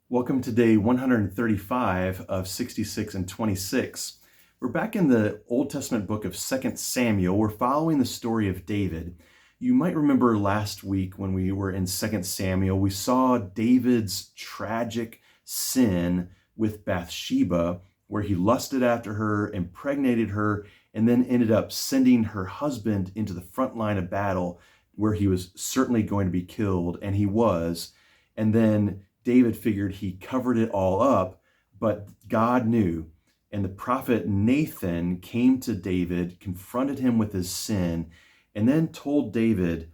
Welcome to day 135 of 66 and 26. We're back in the Old Testament book of 2 Samuel. We're following the story of David. You might remember last week when we were in 2 Samuel, we saw David's tragic sin with Bathsheba, where he lusted after her, impregnated her, and then ended up sending her husband into the front line of battle where he was certainly going to be killed, and he was. And then David figured he covered it all up, but God knew. And the prophet Nathan came to David, confronted him with his sin, and then told David,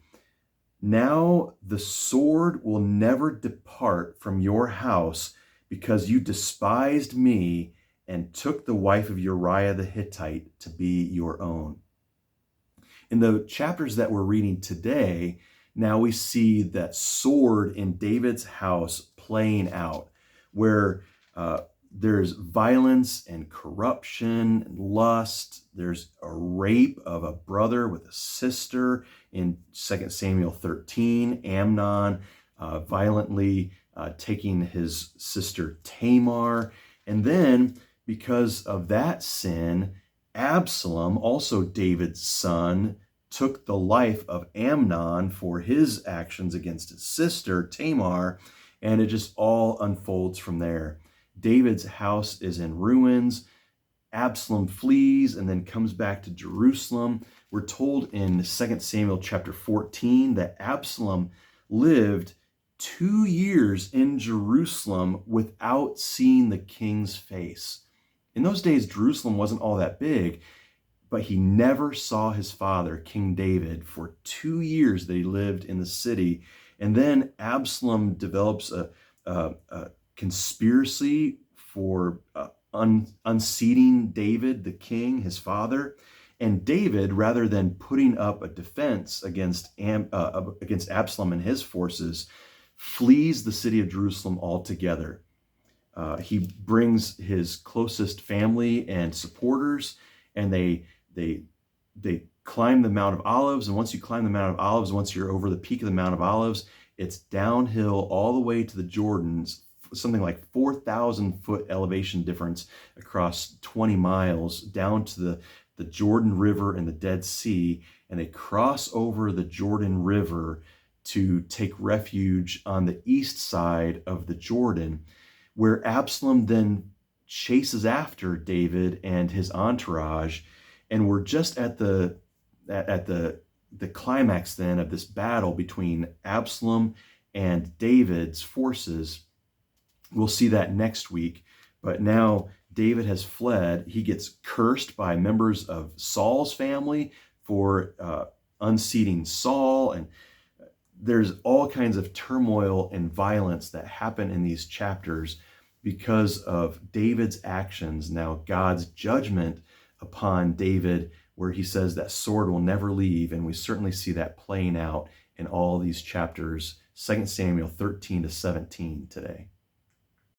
"Now the sword will never depart from your house because you despised me and took the wife of Uriah the Hittite to be your own." In the chapters that we're reading today, now we see that sword in David's house playing out, where there's violence and corruption and lust. There's a rape of a brother with a sister in 2 Samuel 13. Amnon violently taking his sister Tamar. And then, because of that sin, Absalom, also David's son, took the life of Amnon for his actions against his sister Tamar, and it just all unfolds from there. David's house is in ruins. Absalom flees and then comes back to Jerusalem. We're told in 2 Samuel chapter 14 that Absalom lived 2 years in Jerusalem without seeing the king's face. In those days, Jerusalem wasn't all that big, but he never saw his father, King David, for 2 years that he lived in the city. And then Absalom develops a conspiracy for unseating David, the king, his father. And David, rather than putting up a defense against Absalom and his forces, flees the city of Jerusalem altogether. He brings his closest family and supporters, and they climb the Mount of Olives. And once you climb the Mount of Olives, once you're over the peak of the Mount of Olives, it's downhill all the way to the Jordans, something like 4,000 foot elevation difference across 20 miles down to the Jordan River and the Dead Sea. And they cross over the Jordan River to take refuge on the east side of the Jordan, where Absalom then chases after David and his entourage. And we're just at the climax then of this battle between Absalom and David's forces. We'll see that next week. But now David has fled. He gets cursed by members of Saul's family for unseating Saul. And there's all kinds of turmoil and violence that happen in these chapters because of David's actions. Now, God's judgment upon David, where he says that sword will never leave. And we certainly see that playing out in all these chapters, 2 Samuel 13 to 17 today.